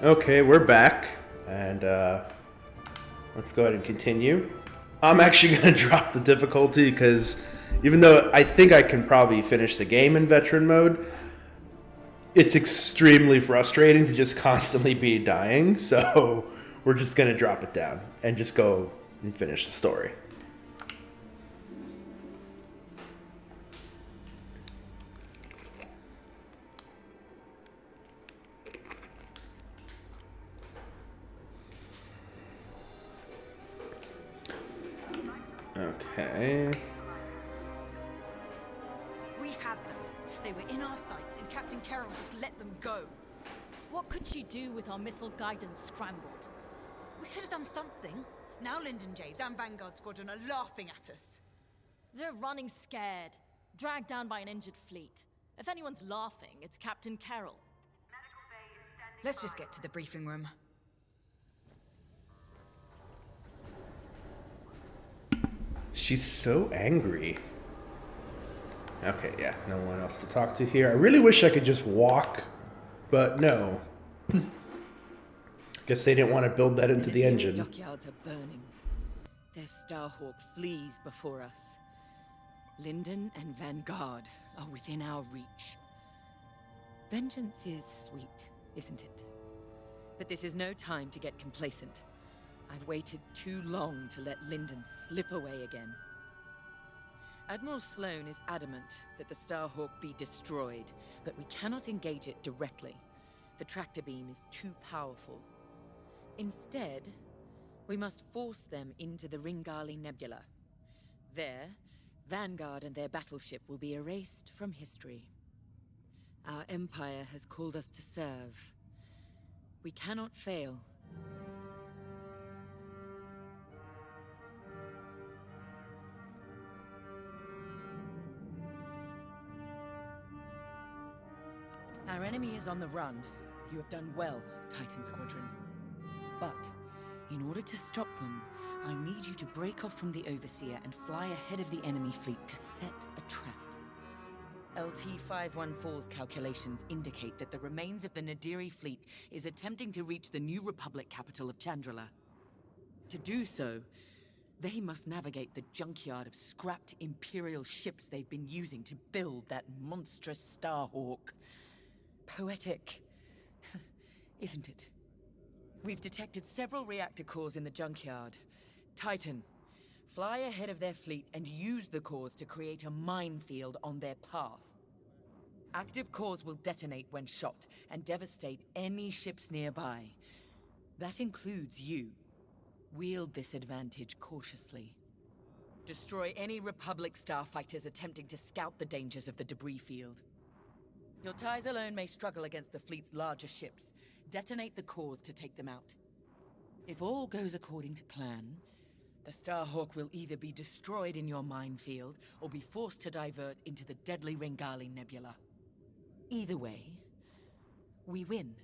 Okay, we're back, and let's go ahead and continue. I'm actually going to drop the difficulty because even though I think I can probably finish the game in veteran mode, it's extremely frustrating to just constantly be dying. So we're just going to drop it down and just go and finish the story. Okay. We had them. They were in our sights, and Captain Carroll just let them go. What could she do with our missile guidance scrambled? We could have done something. Now Lyndon James and Vanguard Squadron are laughing at us. They're running scared, dragged down by an injured fleet. If anyone's laughing, it's Captain Carroll. Let's just get to the briefing room. She's so angry. Okay, yeah, no one else to talk to here. I really wish I could just walk, but no. Guess they didn't want to build that into the engine. Dockyards are burning. Their Starhawk flees before us. Lyndon and Vanguard are within our reach. Vengeance is sweet, isn't it? But this is no time to get complacent. I've waited too long to let Lyndon slip away again. Admiral Sloane is adamant that the Starhawk be destroyed, but we cannot engage it directly. The tractor beam is too powerful. Instead, we must force them into the Ringali Nebula. There, Vanguard and their battleship will be erased from history. Our Empire has called us to serve. We cannot fail. Our enemy is on the run. You have done well, Titan Squadron. But, in order to stop them, I need you to break off from the Overseer and fly ahead of the enemy fleet to set a trap. LT-514's calculations indicate that the remains of the Nadiri fleet is attempting to reach the New Republic capital of Chandrila. To do so, they must navigate the junkyard of scrapped Imperial ships they've been using to build that monstrous Starhawk. Poetic, isn't it? We've detected several reactor cores in the junkyard. Titan, fly ahead of their fleet and use the cores to create a minefield on their path. Active cores will detonate when shot and devastate any ships nearby. That includes you. Wield this advantage cautiously. Destroy any Republic starfighters attempting to scout the dangers of the debris field. Your ties alone may struggle against the fleet's larger ships. Detonate the cores to take them out. If all goes according to plan, the Starhawk will either be destroyed in your minefield or be forced to divert into the deadly Ringali Nebula. Either way, we win.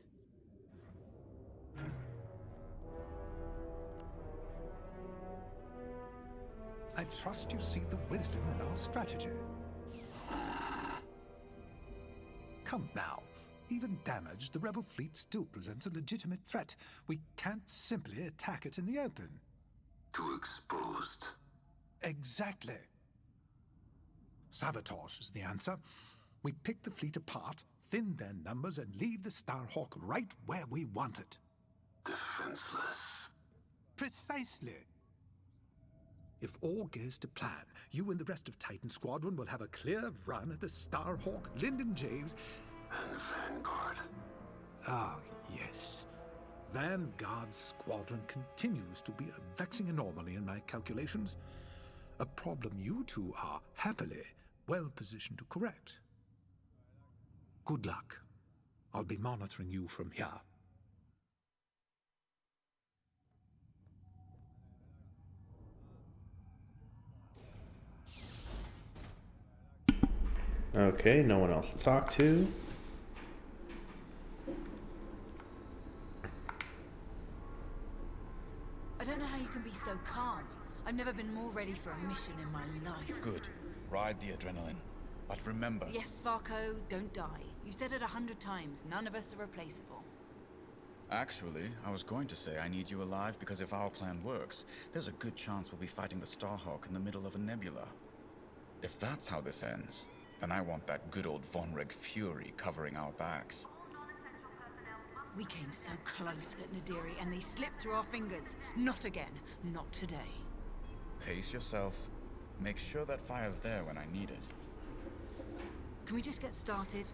I trust you see the wisdom in our strategy. Come now. Even damaged, the rebel fleet still presents a legitimate threat. We can't simply attack it in the open. Too exposed. Exactly. Sabotage is the answer. We pick the fleet apart, thin their numbers, and leave the Starhawk right where we want it. Defenseless. Precisely. If all goes to plan, you and the rest of Titan Squadron will have a clear run at the Starhawk, Lyndon James, And Vanguard. Ah, yes. Vanguard's squadron continues to be a vexing anomaly in my calculations. A problem you two are, happily, well positioned to correct. Good luck. I'll be monitoring you from here. Okay, no one else to talk to. I don't know how you can be so calm. I've never been more ready for a mission in my life. Good. Ride the adrenaline. But remember... Yes, Varko, don't die. You said it 100 times. None of us are replaceable. Actually, I was going to say I need you alive because if our plan works, there's a good chance we'll be fighting the Starhawk in the middle of a nebula. If that's how this ends, then I want that good old Von Reg fury covering our backs. We came so close at Nadiri and they slipped through our fingers. Not again. Not today. Pace yourself. Make sure that fire's there when I need it. Can we just get started?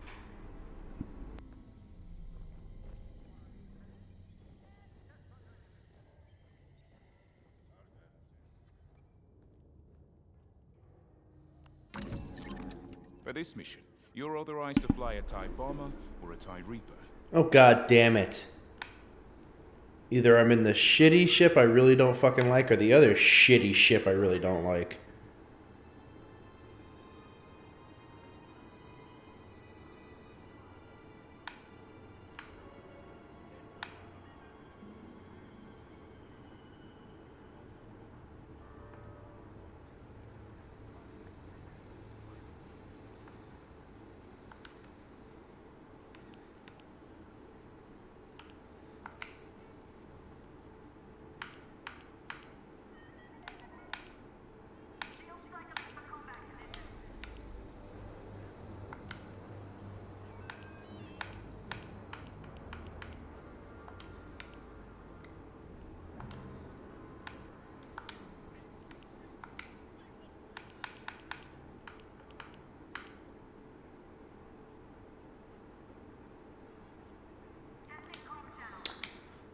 For this mission, you're authorized to fly a TIE bomber or a TIE Reaper. Oh, god damn it. Either I'm in the shitty ship I really don't fucking like, or the other shitty ship I really don't like.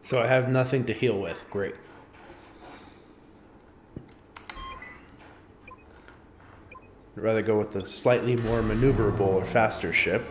So I have nothing to heal with. Great. I'd rather go with the slightly more maneuverable or faster ship.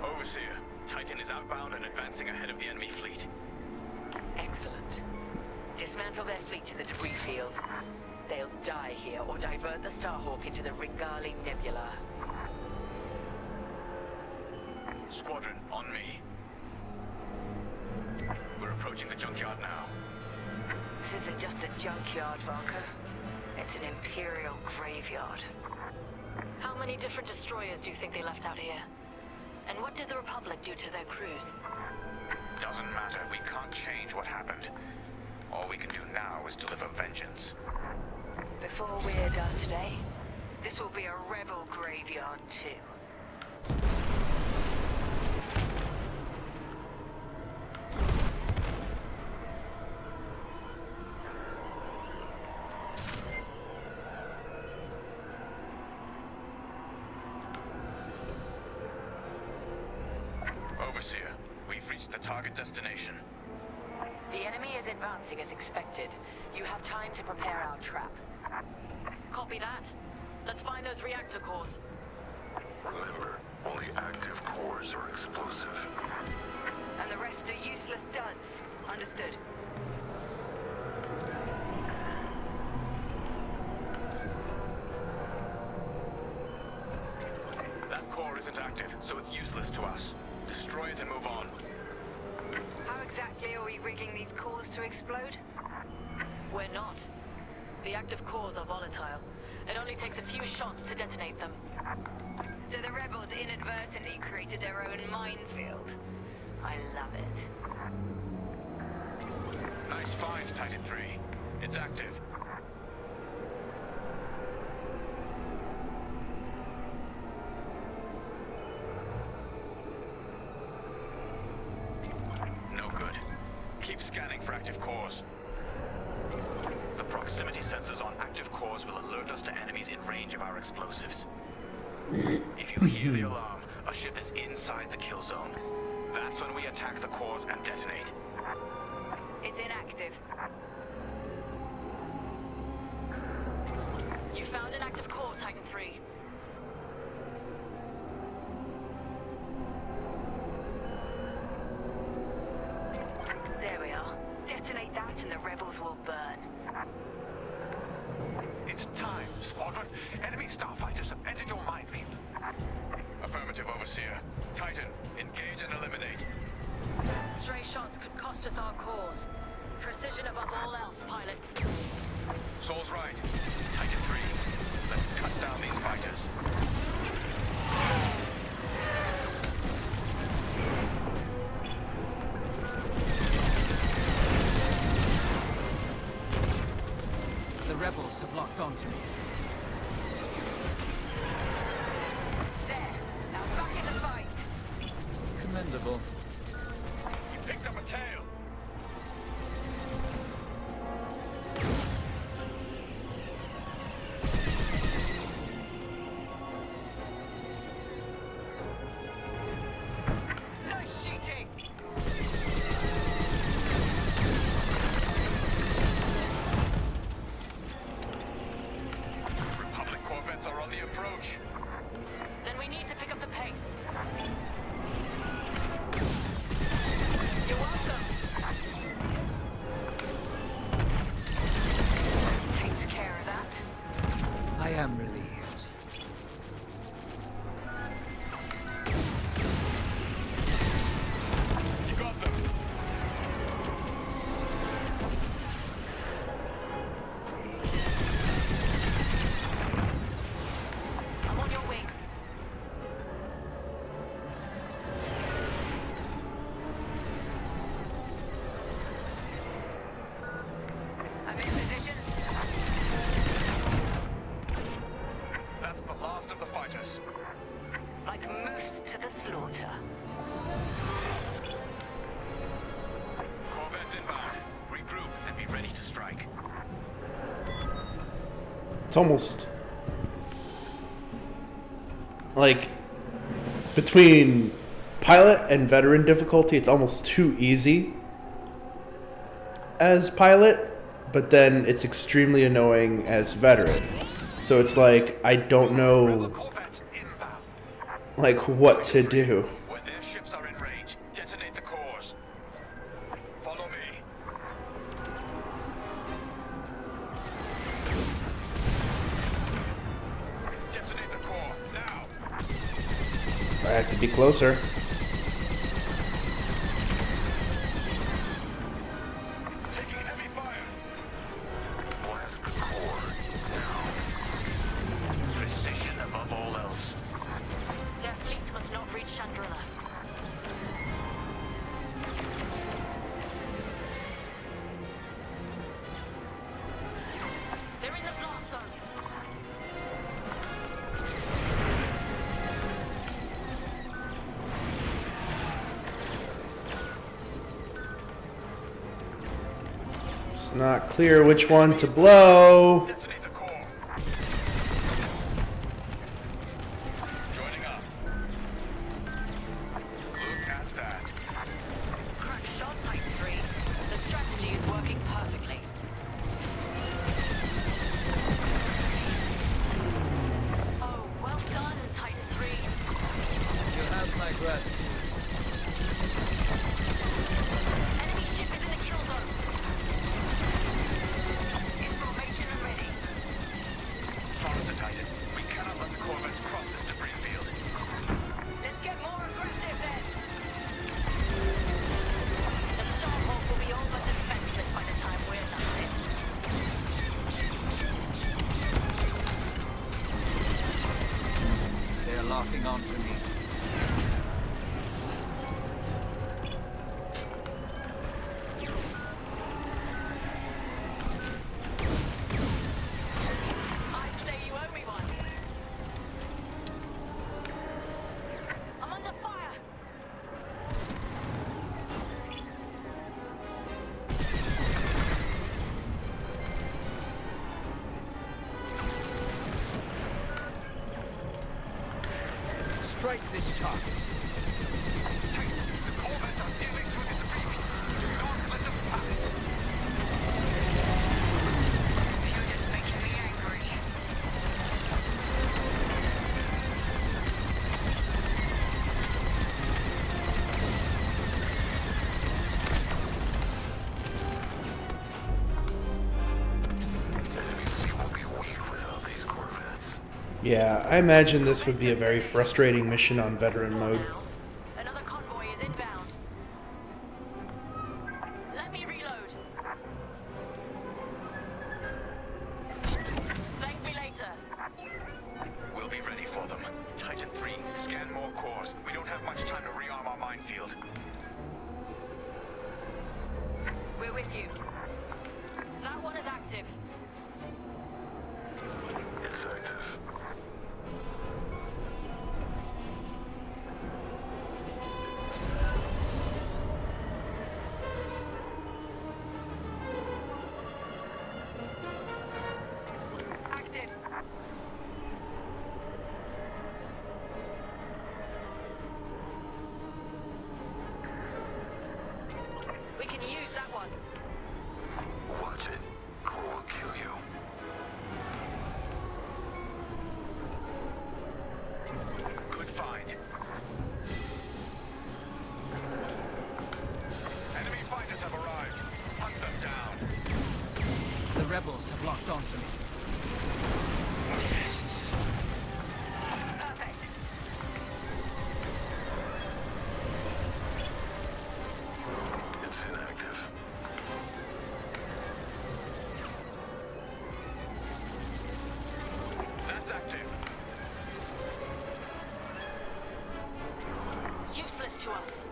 Overseer, Titan is outbound and advancing ahead of the enemy fleet. Excellent. Dismantle their fleet in the debris field. They'll die here or divert the Starhawk into the Ringali Nebula. Squadron, on me. We're approaching the junkyard now. This isn't just a junkyard, Varka. It's an Imperial graveyard. How many different destroyers do you think they left out here? And what did the Republic do to their crews? Doesn't matter. We can't change what happened. All we can do now is deliver vengeance. Before we're done today, this will be a rebel graveyard too. Overseer, we've reached the target destination. The enemy is advancing as expected. You have time to prepare our trap. Copy that. Let's find those reactor cores. Remember, only active cores are explosive. And the rest are useless duds. Understood. That core isn't active, so it's useless to us. Destroy it and move on. How exactly are we rigging these cores to explode? We're not. The active cores are volatile. It only takes a few shots to detonate them. So the rebels inadvertently created their own minefield. I love it. Nice find, Titan 3. It's active. No good. Keep scanning for active cores. The proximity sensors on active cores will alert us to enemies in range of our explosives. If you hear the alarm, a ship is inside the kill zone. That's when we attack the cores and detonate. It's inactive. You found an active core, Titan 3. There we are. Detonate that and the rebels will burn. It's time, Squadron. Enemy starfighters have Affirmative, Overseer. Titan, engage and eliminate. Stray shots could cost us our cause. Precision above all else, pilots. Saul's right. Titan 3, let's cut down these fighters. The rebels have locked onto me. There. Now back in the fight. Commendable. You picked up a tail. Nice cheating. Republic corvettes are on the approach. Then we need to pick up the pace. You're welcome. Takes care of that. I am relieved. You got them. I'm on your wing. I'm in position. That's the last of the fighters. Like moose to the slaughter. Corvettes inbound. Regroup and be ready to strike. It's almost like between pilot and veteran difficulty, it's almost too easy as pilot, but then it's extremely annoying as veteran. So it's like I don't know Corvettes inbound. like what to do. When their ships are in range, detonate the cores. Follow me. Detonate the core, now! I have to be closer. Taking heavy fire. Blast the core. Now. Precision above all else. Their fleets must not reach Chandrila. They're in the blast zone. It's not clear which one to blow. Detonate the core. Joining up. Look at that. Crack shot, Titan 3. The strategy is working perfectly. Oh, well done, Titan 3. You have my gratitude. Enemy ship is in the kill zone. Information ready. Faster, Titan. We cannot let the corvettes cross this debris field. Let's get more aggressive then. The Starhawk will be all but defenseless by the time we're done with it. They're locking onto me. I'd say you owe me one. I'm under fire. Strike this target. Titan, the corvettes are nearly through the debris field. Do not let them pass. You're just making me angry. Enemy fleet will be weak without these corvettes. Yeah, I imagine this would be a very frustrating mission on veteran mode. Another convoy is inbound. Let me reload. Thank me later. We'll be ready for them. Titan 3, scan more cores. We don't have much time to rearm our minefield. We're with you. That one is active. It's active. Active. We can use that one. Watch it. Or we'll kill you. Good find. Enemy fighters have arrived. Hunt them down. The rebels have locked onto me. Perfect. It's inactive. That's active. Useless to us.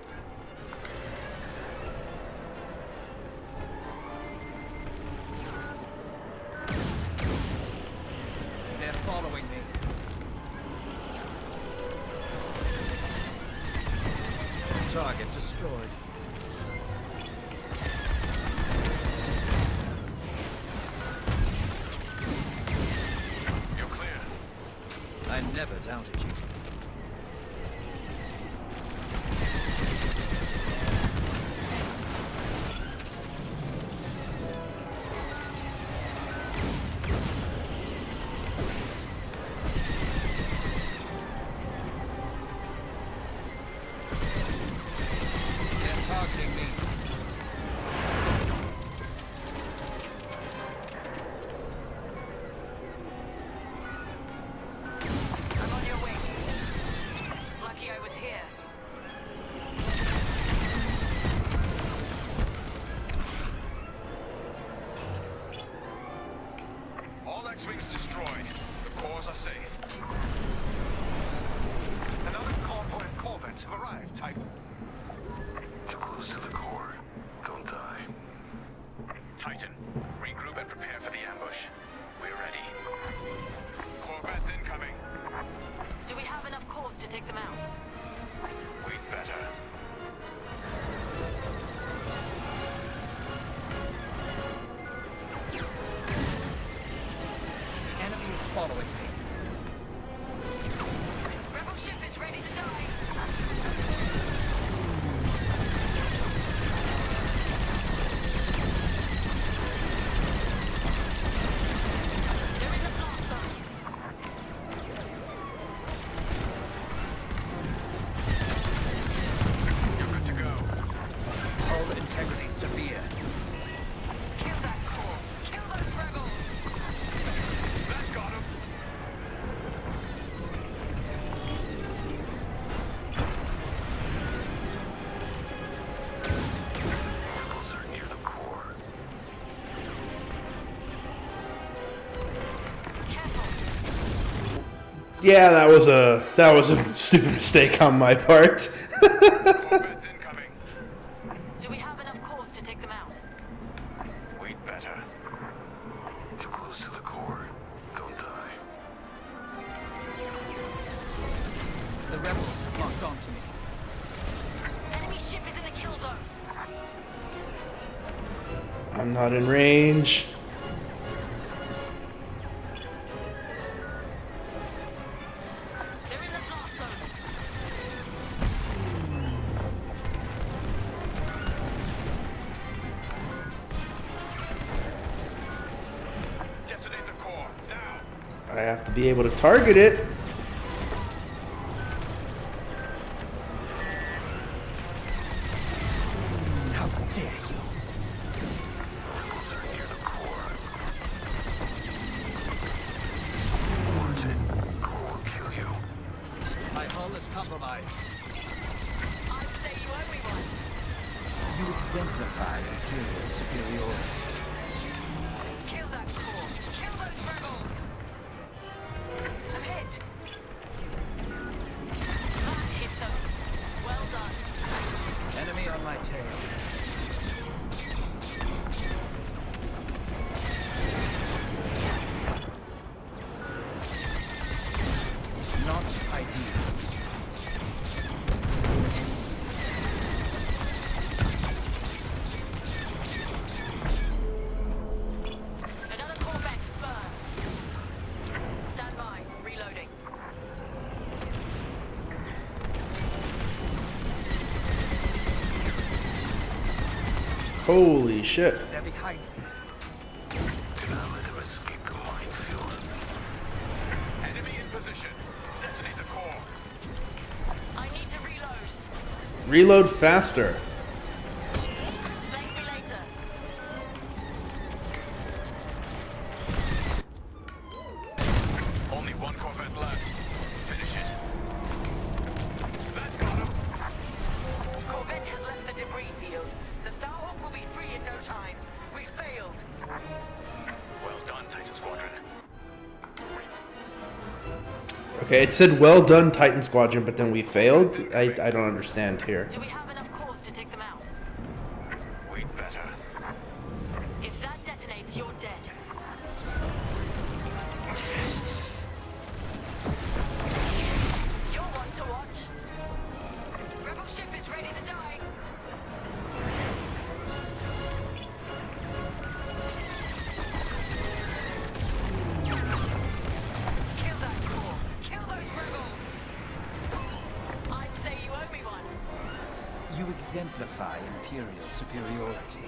They're following me. Target destroyed. You're clear. I never doubted you. They're targeting me. I'm on your way. Lucky I was here. All X-Wings destroyed. The cores are safe. Another convoy of corvettes have arrived, Titan. Too close to the core. Don't die. Titan, regroup and prepare for the ambush. We're ready. Corvettes incoming. Do we have enough cores to take them out? We'd better. Enemy is following me. Rebel ship is ready to die. They're in the blast zone. You're good to go. Hull integrity severe. Kill that core. Kill those rebels. That got him. Rebels are near the core. Careful. Yeah, that was a stupid mistake on my part. Corvettes incoming. Do we have enough cores to take them out? We'd better. Too close to the core. Don't die. The rebels have locked onto me. Enemy ship is in the kill zone. I'm not in range. They're in the blast zone. Detonate the core, now! I have to be able to target it. How dare you? Rebels are near the core. Watch it. compromise. I'd say you owe me one. You exemplify Imperial superiority. Kill that core. Kill those rebels. I'm hit. That hit them. Well done. Enemy on my tail. Not ideal. Another Corvette burns. Stand by. Reloading. Holy shit. They're behind me. Do not let him escape the minefield. Enemy in position. Detonate the core. I need to reload. Reload faster. Thank me later. Only one Corvette left. Finish it. That got him. Corvette has left the debris field. The Starhawk will be free in no time. We failed. Well done, Titan Squadron. Okay, it said well done, Titan Squadron, but then we failed? I don't understand here. Do we have enough cores to take them out? We'd better. If that detonates, you're dead. You're one to watch. Rebel ship is ready to die. Kill that core. Kill those rebels. I'd say you owe me one. You exemplify Imperial superiority.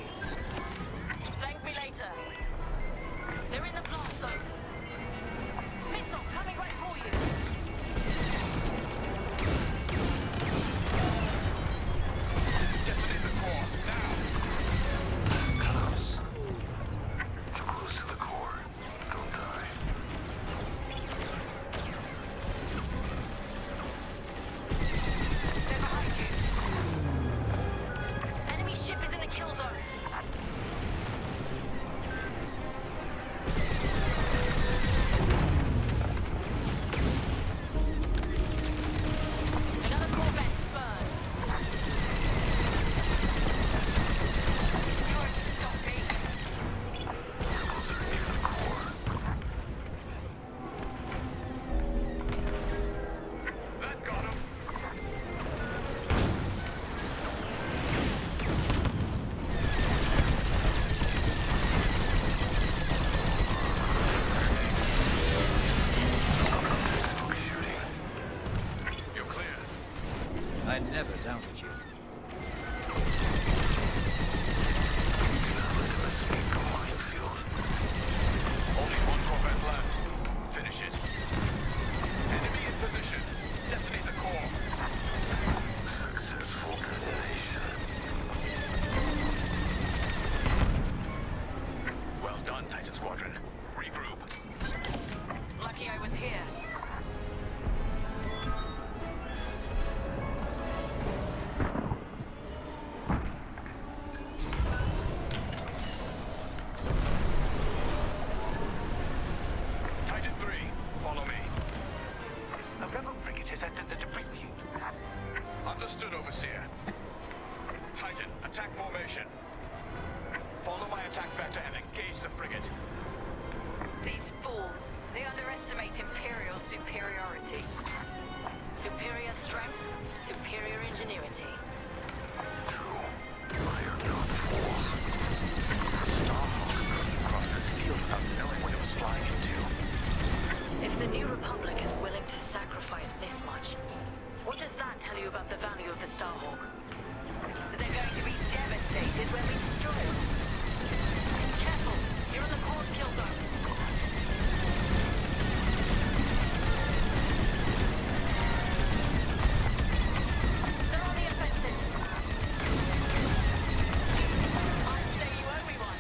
Thank me later. They're in the blast zone. Missile coming right for you. Detonate the core, now! Close. Too close to the core. Don't die. They're behind you. Enemy ship is in the kill zone. Another Corvette burns. You won't stop me. Rebels are near the core. That got him! Textbook shooting. You're clear. I never doubted you. Do not let him escape the minefield. Only one Corvette left. Finish it. Enemy in position. Detonate the core. Successful detonation. Well done, Titan Squadron. Regroup. Lucky I was here. Titan 3, follow me. A rebel frigate has entered the debris field. Understood, Overseer. Titan, attack formation. Follow my attack vector and engage the frigate. These fools. They underestimate Imperial superiority. Superior strength, superior ingenuity. True. I am not fools. The Starhawk couldn't cross this field without knowing what it was flying into. If the New Republic is willing to sacrifice this much, what does that tell you about the value of the Starhawk? They're going to be devastated when we destroy it. Careful! You're in the core's kill zone. They're on the offensive. I'd say you owe me one.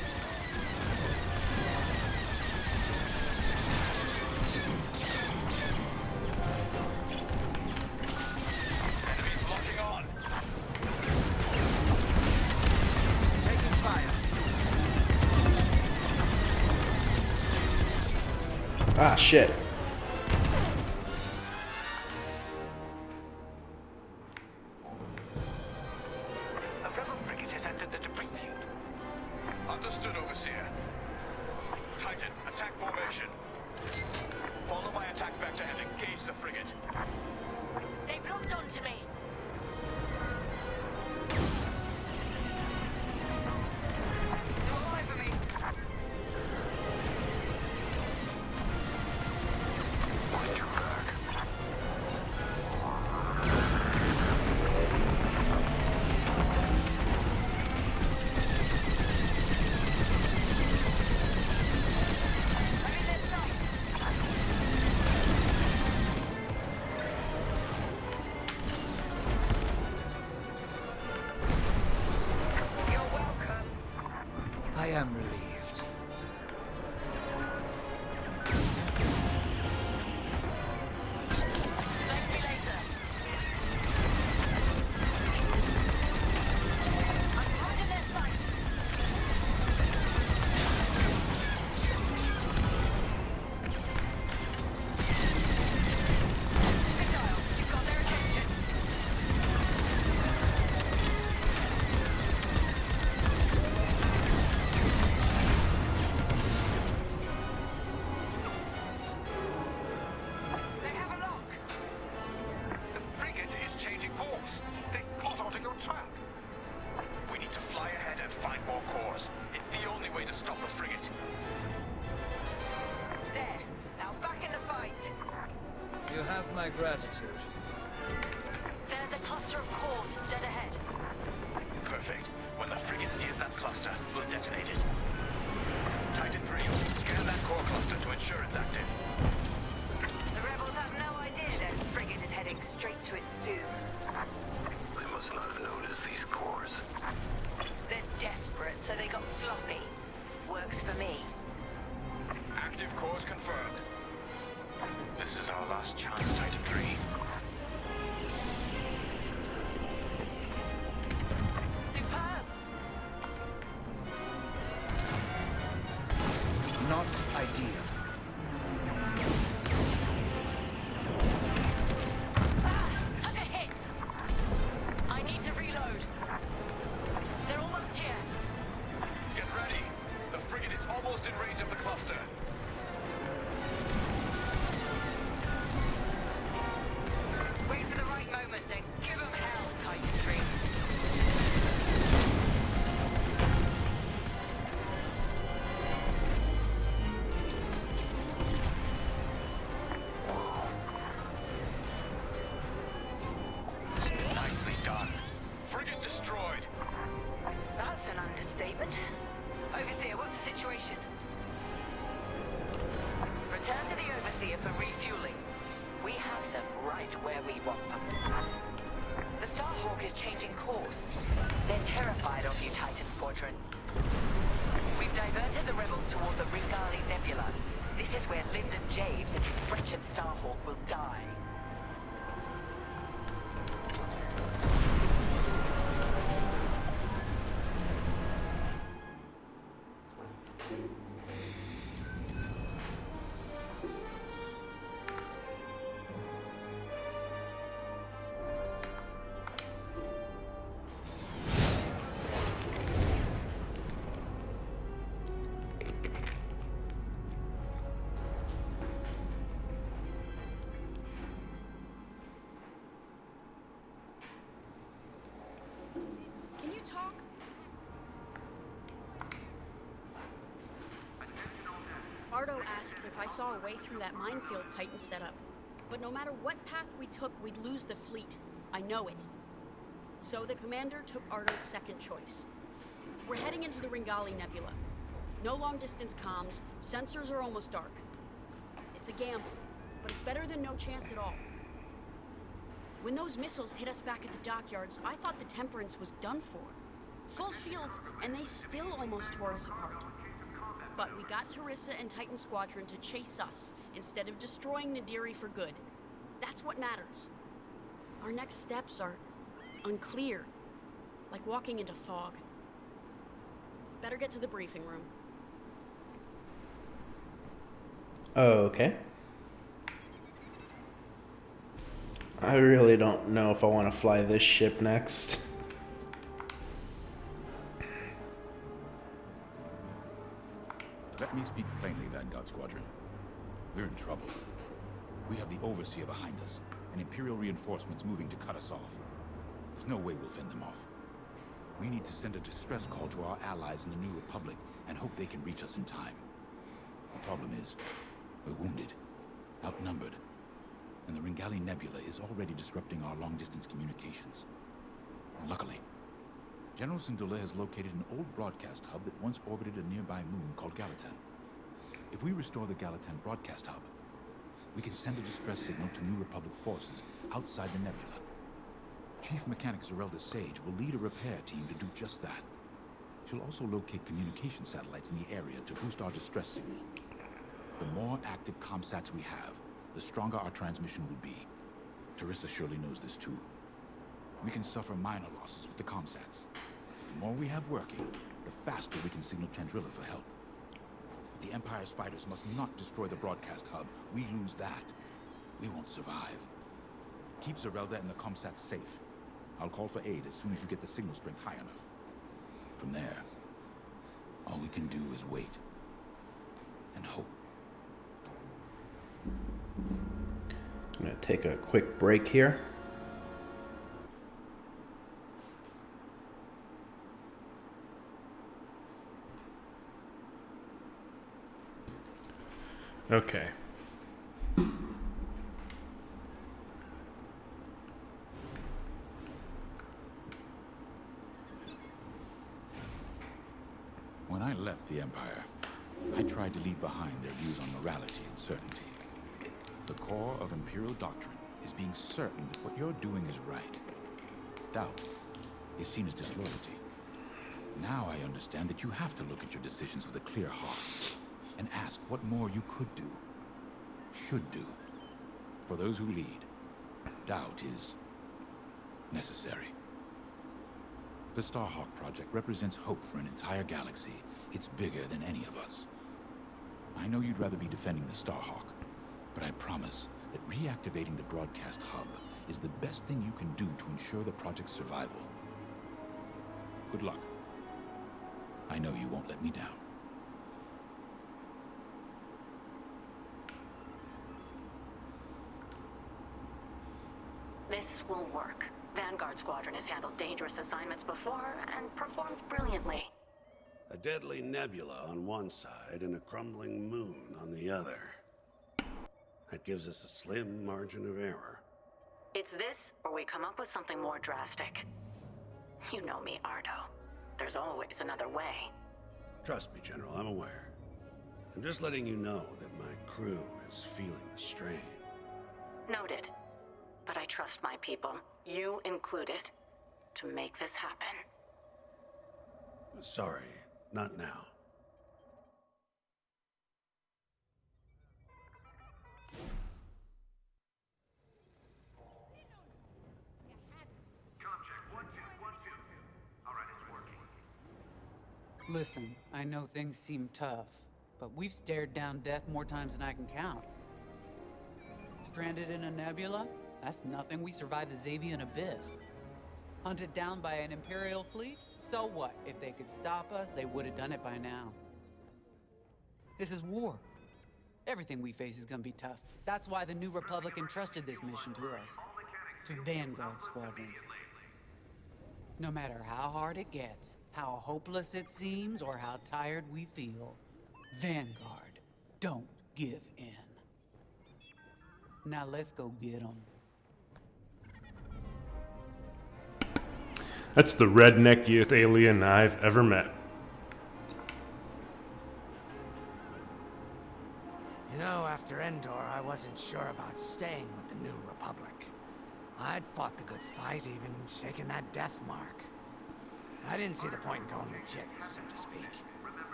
Ah, shit. A rebel frigate has entered the debris field. Understood, Overseer. Titan, attack formation. Follow my attack vector and engage the frigate. They've locked onto me. They're all over me. Watch your back. I'm in their sights. You're welcome. I am relieved. Thank me later. I'm right in their sights. Missile, you've got their attention. They have a lock. The frigate is changing course. They've caught onto your trap. We need to fly ahead and find more cores. It's the only way to stop the frigate. There. Now back in the fight. You have my gratitude. There's a cluster of cores dead ahead. Perfect. When the frigate nears that cluster, we'll detonate it. Titan 3, scan that core cluster to ensure it's active. The rebels have no idea their frigate is heading straight to its doom. They must not have noticed these cores. They're desperate, so they got sloppy. Works for me. Active cores confirmed. This is our last chance, Titan 3. Superb. Not ideal. Took a hit. I need to reload. They're almost here. Get ready. The frigate is almost in range of the cluster. Wait for the right moment, then give them hell, Titan 3. Nicely done. Frigate destroyed. That's an understatement. Overseer, what's the situation? Return to the Overseer for refueling. We have them right where we want them. The Starhawk is changing course. They're terrified of you, Titan Squadron. We've diverted the rebels toward the Ringali Nebula. This is where Lyndon Javes and his wretched Starhawk will die. Can you talk? Ardo asked if I saw a way through that minefield Titan set up. But no matter what path we took, we'd lose the fleet. I know it. So the commander took Ardo's second choice. We're heading into the Ringali Nebula. No long-distance comms, sensors are almost dark. It's a gamble, but it's better than no chance at all. When those missiles hit us back at the dockyards, I thought the Temperance was done for. Full shields, and they still almost tore us apart. But we got Teresa and Titan Squadron to chase us, instead of destroying Nadiri for good. That's what matters. Our next steps are unclear, like walking into fog. Better get to the briefing room. Okay. I really don't know if I want to fly this ship next. Let me speak plainly, Vanguard Squadron. We're in trouble. We have the Overseer behind us, and Imperial reinforcements moving to cut us off. There's no way we'll fend them off. We need to send a distress call to our allies in the New Republic and hope they can reach us in time. The problem is, we're wounded, outnumbered, and the Ringali Nebula is already disrupting our long-distance communications. Luckily, General Syndulla has located an old broadcast hub that once orbited a nearby moon called Gallatin. If we restore the Gallatin broadcast hub, we can send a distress signal to New Republic forces outside the nebula. Chief Mechanic Zerelda Sage will lead a repair team to do just that. She'll also locate communication satellites in the area to boost our distress signal. The more active comsats we have, the stronger our transmission will be. Teresa surely knows this too. We can suffer minor losses with the comsats. The more we have working, the faster we can signal Chandrila for help. But the Empire's fighters must not destroy the broadcast hub. We lose that, we won't survive. Keep Zerelda and the comsats safe. I'll call for aid as soon as you get the signal strength high enough. From there, all we can do is wait. And hope. I'm going to take a quick break here. Okay. When I left the Empire, I tried to leave behind their views on morality and certainty. The core of Imperial doctrine is being certain that what you're doing is right. Doubt is seen as disloyalty. Now I understand that you have to look at your decisions with a clear heart and ask what more you could do, should do. For those who lead, doubt is necessary. The Starhawk project represents hope for an entire galaxy. It's bigger than any of us. I know you'd rather be defending the Starhawk, but I promise that reactivating the broadcast hub is the best thing you can do to ensure the project's survival. Good luck. I know you won't let me down. This will work. Vanguard Squadron has handled dangerous assignments before and performed brilliantly. A deadly nebula on one side and a crumbling moon on the other. That gives us a slim margin of error. It's this, or we come up with something more drastic. You know me, Ardo. There's always another way. Trust me, General, I'm aware. I'm just letting you know that my crew is feeling the strain. Noted. But I trust my people, you included, to make this happen. Sorry, not now. Listen, I know things seem tough, but we've stared down death more times than I can count. Stranded in a nebula? That's nothing. We survived the Xavian Abyss. Hunted down by an Imperial fleet? So what? If they could stop us, they would have done it by now. This is war. Everything we face is gonna be tough. That's why the New Republic entrusted this mission to us. To Vanguard Squadron. No matter how hard it gets, how hopeless it seems, or how tired we feel, Vanguard don't give in. Now let's go get them. That's the redneckiest alien I've ever met. You know, after Endor, I wasn't sure about staying with the New Republic. I'd fought the good fight, even shaken that death mark. I didn't see the point in going legit, so to speak.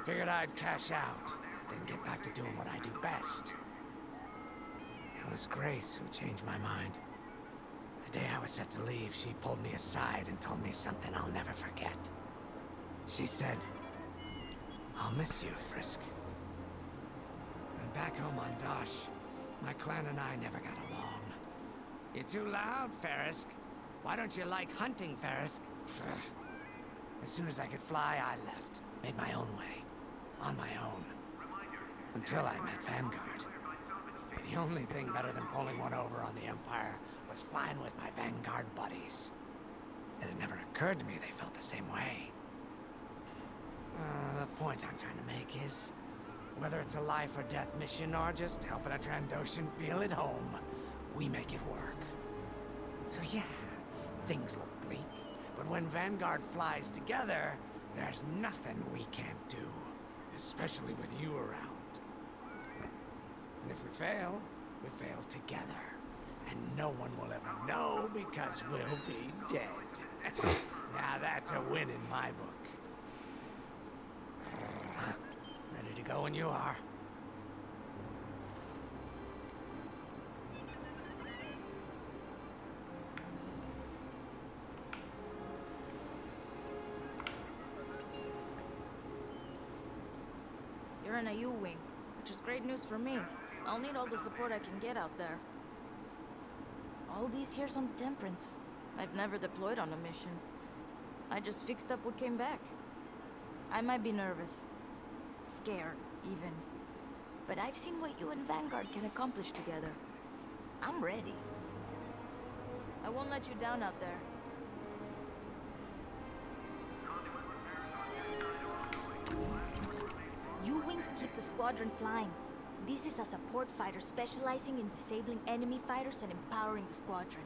Figured I'd cash out, then get back to doing what I do best. It was Grace who changed my mind. The day I was set to leave, she pulled me aside and told me something I'll never forget. She said, "I'll miss you, Frisk." Back home on Dosh, my clan and I never got along. You're too loud, Ferrisk. Why don't you like hunting, Ferrisk? As soon as I could fly, I left. Made my own way. On my own. Until I met Vanguard. The only thing better than pulling one over on the Empire was flying with my Vanguard buddies. It had never occurred to me they felt the same way. The point I'm trying to make is, whether it's a life or death mission or just helping a Trandoshan feel at home, we make it work. So yeah, things look bleak, but when Vanguard flies together, there's nothing we can't do, especially with you around. And if we fail together. And no one will ever know because we'll be dead. Now that's a win in my book. Ready to go when you are. You're in a U-wing, which is great news for me. I'll need all the support I can get out there. All these years on the Temperance, I've never deployed on a mission. I just fixed up what came back. I might be nervous. Scared, even. But I've seen what you and Vanguard can accomplish together. I'm ready. I won't let you down out there. U-wings keep the squadron flying. This is a support fighter specializing in disabling enemy fighters and empowering the squadron.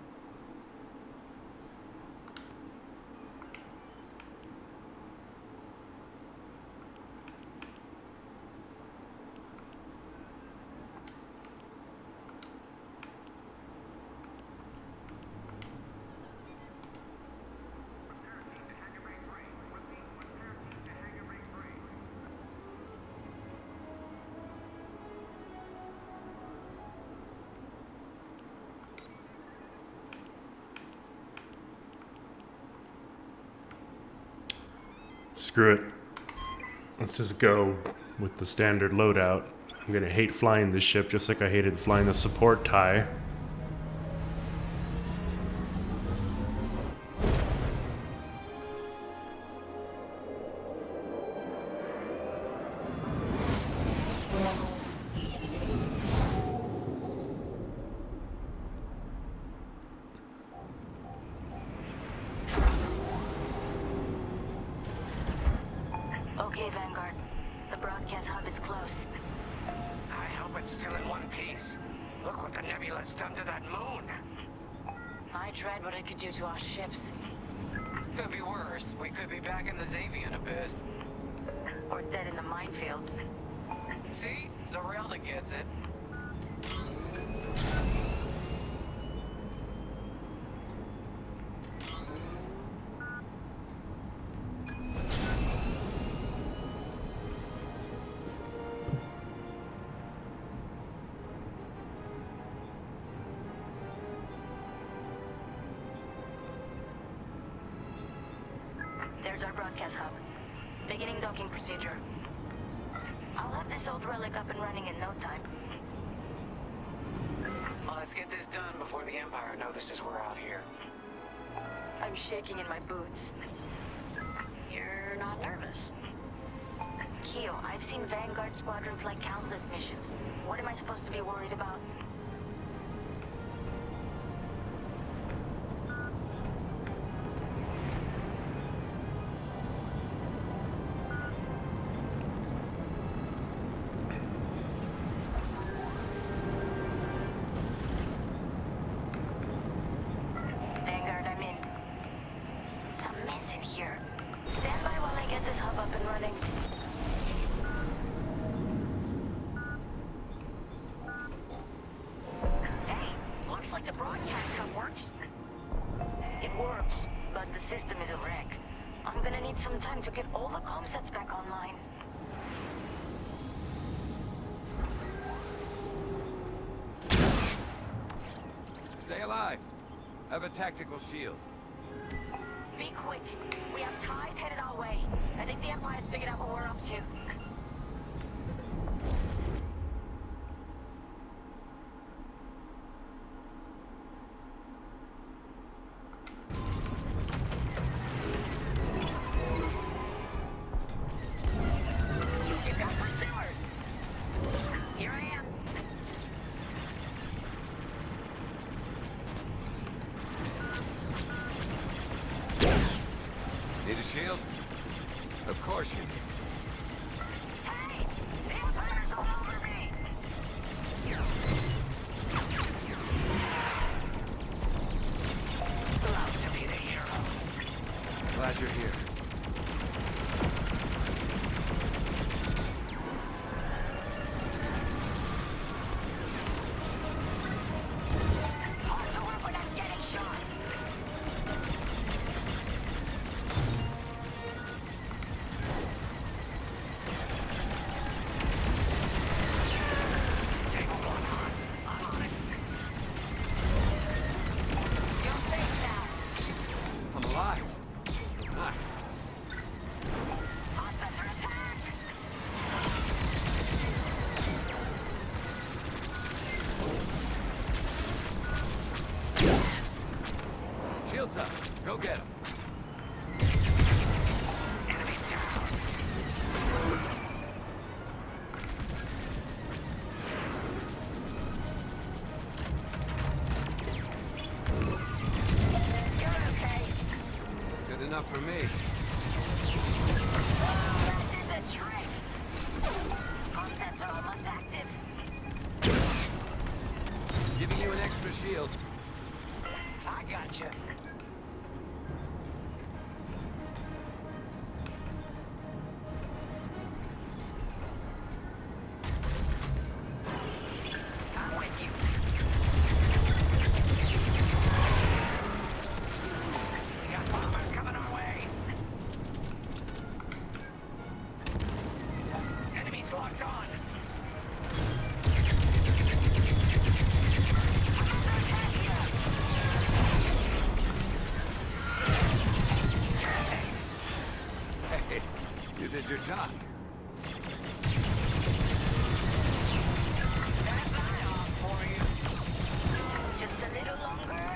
Screw it. Let's just go with the standard loadout. I'm gonna hate flying this ship just like I hated flying the support TIE. Okay, Vanguard. The broadcast hub is close. I hope it's still in one piece. Look what the nebula's done to that moon. I dread what it could do to our ships. Could be worse. We could be back in the Xavian abyss. Or dead in the minefield. See? Zorelda gets it. There's our broadcast hub. Beginning docking procedure. I'll have this old relic up and running in no time. Well, let's get this done before the Empire notices we're out here. I'm shaking in my boots. You're not nervous. Keo, I've seen Vanguard Squadron fly countless missions. What am I supposed to be worried about? Vanguard, I'm in. It's a mess in here. Stand by while I get this hub up and running. Hey, looks like the broadcast hub works. It works, but the system is a wreck. I'm gonna need some time to get all the comm sets back online. Stay alive. Have a tactical shield. Be quick. We have ties headed our way. I think the Empire's figured out what we're up to. Need a shield? Of course you do. Hey! The Empire's all over me! Love to be the hero. Glad you're here. Hard to work when I'm getting shot. Save one. I'm on it. You're safe now. I'm alive. Nice. Odds under attack. Shields up. Go get him. Enemy down. You're okay. Good enough for me. That did the trick. Comsets are almost active. Giving you an extra shield. I gotcha. I'm with you. We got bombers coming our way. Enemies locked on. I'm under attack here. You're safe. Hey, you did your job. That's eye off for you. Just a little longer.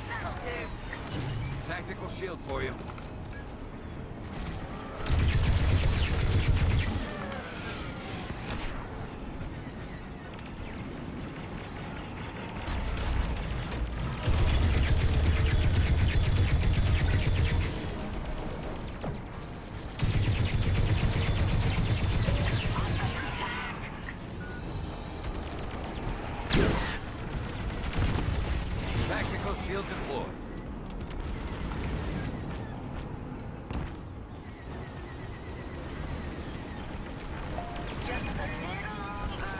That'll do. Tactical shield for you. Tactical shield deployed. Just a little longer.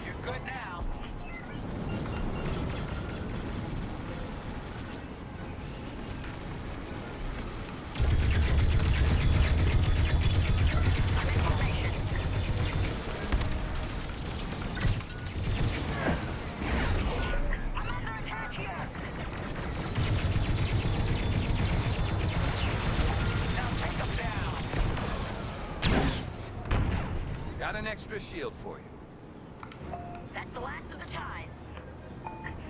You're good now. I'm in formation. I'm under attack here. Now take them down. Got an extra shield for you. That's the last of the ties.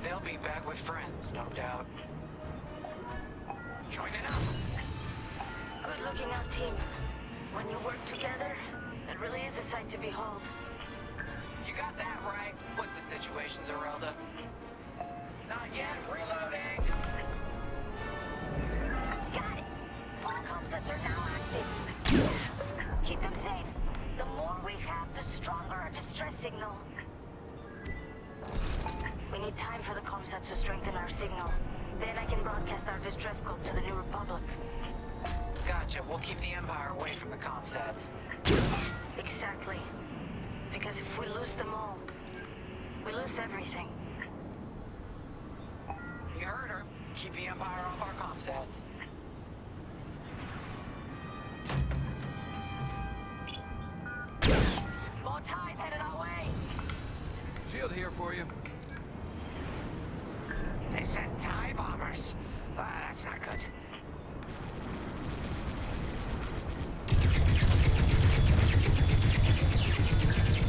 They'll be back with friends, no doubt. Joining up. Good looking out, team. When you work together, it really is a sight to behold. You got that right. What's the situation, Zerelda? Not yet. Reloading. Got it. All comsets are now active. Keep them safe. The more we have, the stronger our distress signal. We need time for the comsets to strengthen our signal. Then I can broadcast our distress code to the New Republic. Gotcha. We'll keep the Empire away from the comsats. Exactly. Because if we lose them all, we lose everything. You heard her. Keep the Empire off our comsats. More ties headed our way. Shield here for you. They sent TIE bombers. That's not good.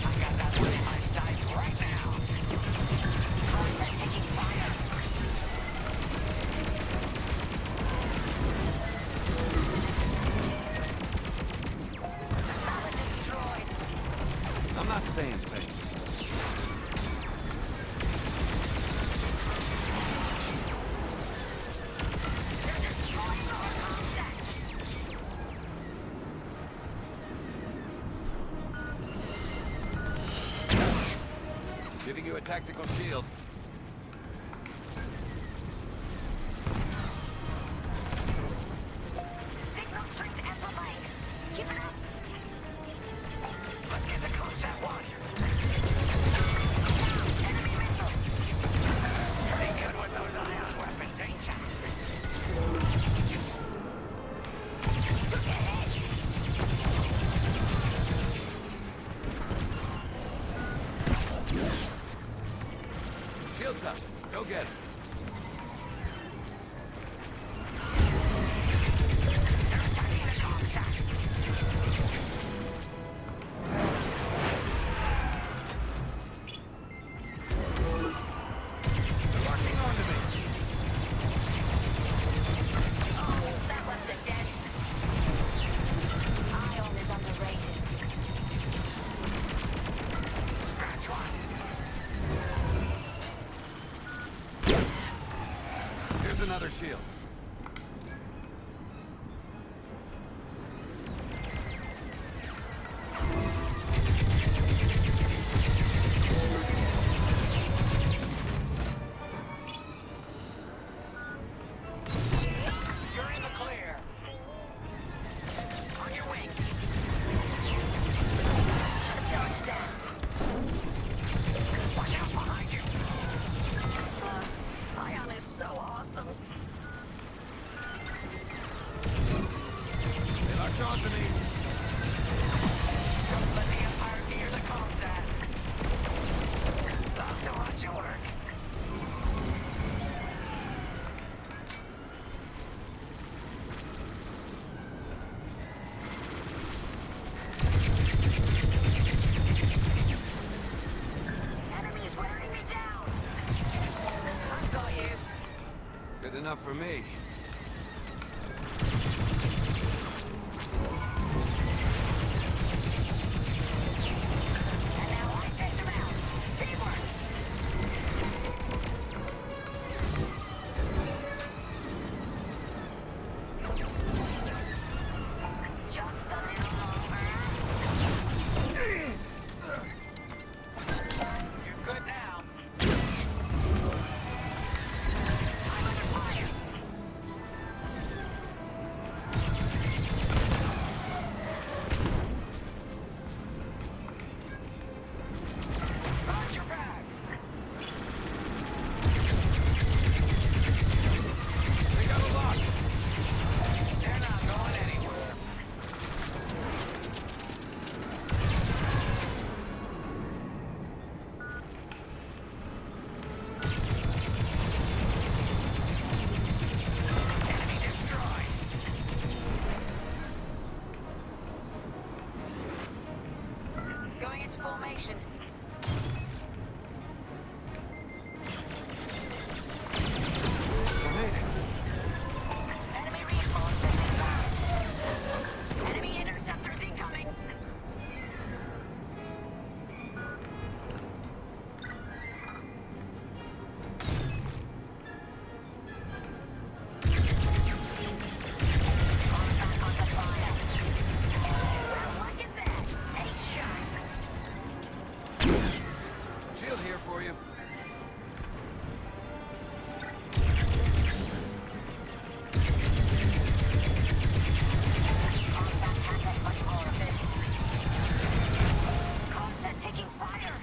I got that one in my sights right now. Comsat taking fire. Another destroy. saying, Penny? Giving you a tactical shield. Signal strength amplifying. Keep it up. Let's get to Comsat 1. Enemy missile. Pretty good with those ion weapons, ain't ya? Took a hit. Shields up. Go get it. They're attacking the Comsat. They're locking onto me. Oh, that left it dead. Ion is underrated. Scratch one. Here's another shield. You're in the clear. On your wing. Should've dodged that. Watch out behind you. Ion is so awesome. They locked onto me. Don't let the Empire near the Comsat. Love to watch you work. Enemies wearing me down. I've got you. Good enough for me. And now I take them out. Teamwork. Just a little longer. You're good now. I'm under fire. Watch your back. They got a lock. They're not going anywhere. Enemy destroyed. Going into formation. We made it. Enemy reinforcements inbound. Enemy interceptors incoming. Comsat under fire. Well, look at that. Ace shot. Shield here for you. Comsat can't take much more of this. Comsat taking fire.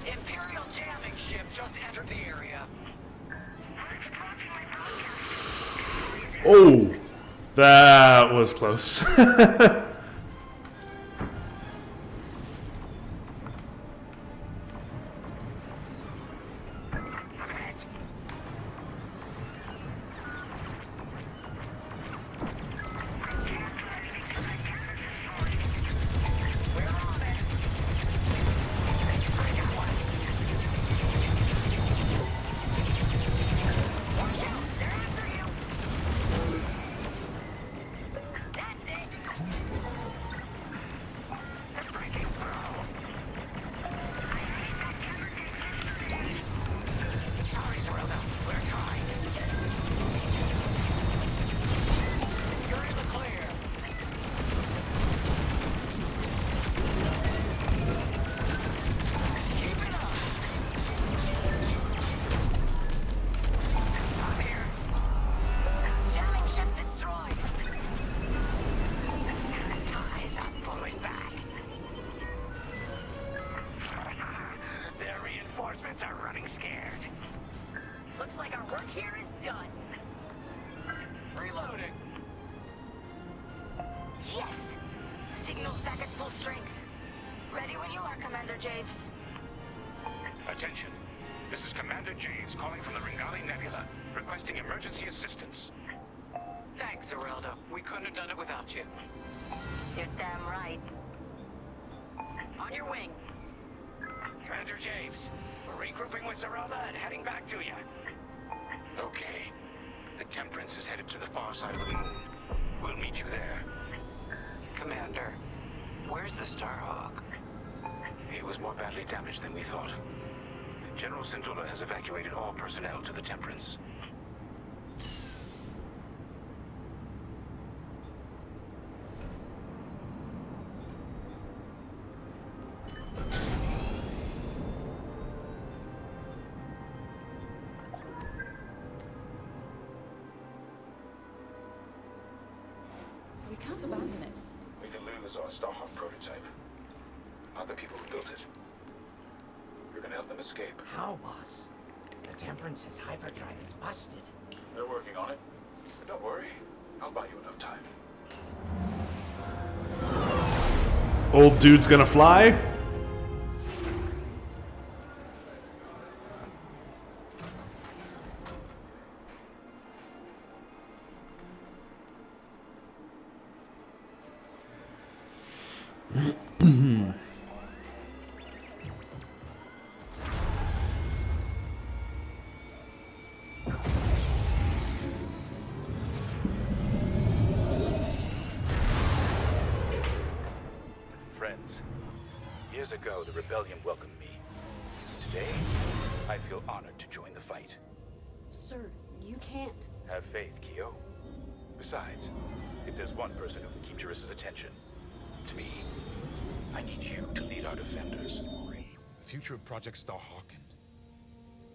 Imperial jamming ship just entered the area. Oh, that was close. Pilots are running scared. Looks like our work here is done. Reloading. Yes! Signal's back at full strength. Ready when you are, Commander Javes. Attention. This is Commander James calling from the Ringali Nebula, requesting emergency assistance. Thanks, Zerelda. We couldn't have done it without you. You're damn right. On your wing. Commander James, we're regrouping with Zerelda and heading back to you. Okay. The Temperance is headed to the far side of the moon. We'll meet you there. Commander, where's the Starhawk? It was more badly damaged than we thought. General Syndulla has evacuated all personnel to the Temperance. We can't abandon it. We can lose our Starhawk prototype. Not the people who built it. You're gonna help them escape. How, boss? The Temperance's hyperdrive is busted. They're working on it. But don't worry. I'll buy you enough time. Old dude's gonna fly? Friends, years ago the rebellion welcomed me. Today, I feel honored to join the fight. Sir, you can't. Have faith, Kyo. Besides, if there's one person who can keep Jarissa's attention, it's me. I need you to lead our defenders. The future of Project Starhawk and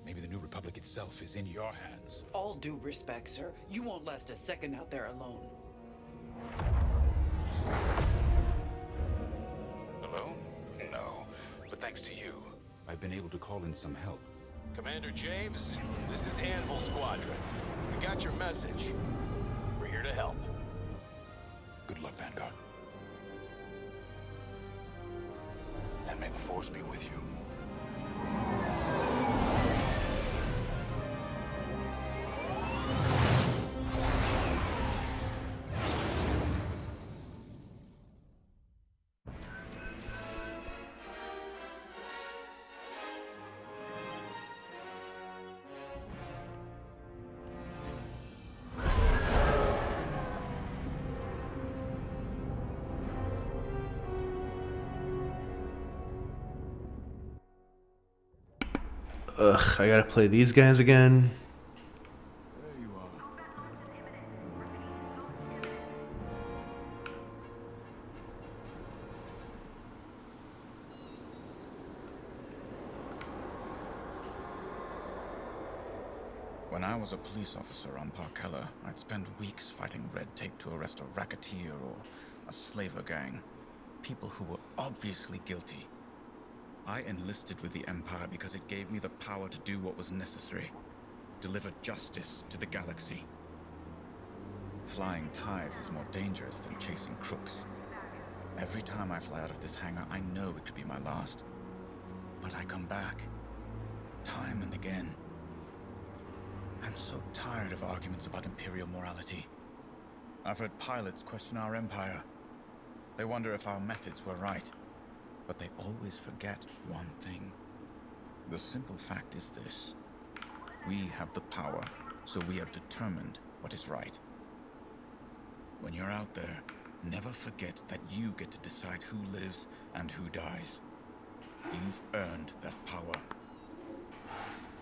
maybe the New Republic itself is in your hands. All due respect, sir. You won't last a second out there alone. Alone? No. But thanks to you, I've been able to call in some help. Commander James, this is Anvil Squadron. We got your message. We're here to help. Good luck, Vanguard. and may the Force be with you. Ugh, I gotta play these guys again. There you are. When I was a police officer on Parkella, I'd spend weeks fighting red tape to arrest a racketeer or a slaver gang. People who were obviously guilty. I enlisted with the Empire because it gave me the power to do what was necessary. Deliver justice to the galaxy. Flying ties is more dangerous than chasing crooks. Every time I fly out of this hangar, I know it could be my last. But I come back. Time and again. I'm so tired of arguments about Imperial morality. I've heard pilots question our Empire. They wonder if our methods were right. But they always forget one thing. The simple fact is this. We have the power, so we have determined what is right. When you're out there, never forget that you get to decide who lives and who dies. You've earned that power.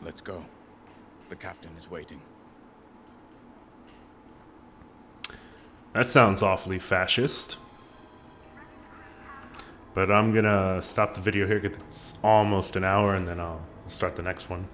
Let's go. The captain is waiting. That sounds awfully fascist. But I'm gonna stop the video here because it's almost an hour and then I'll start the next one.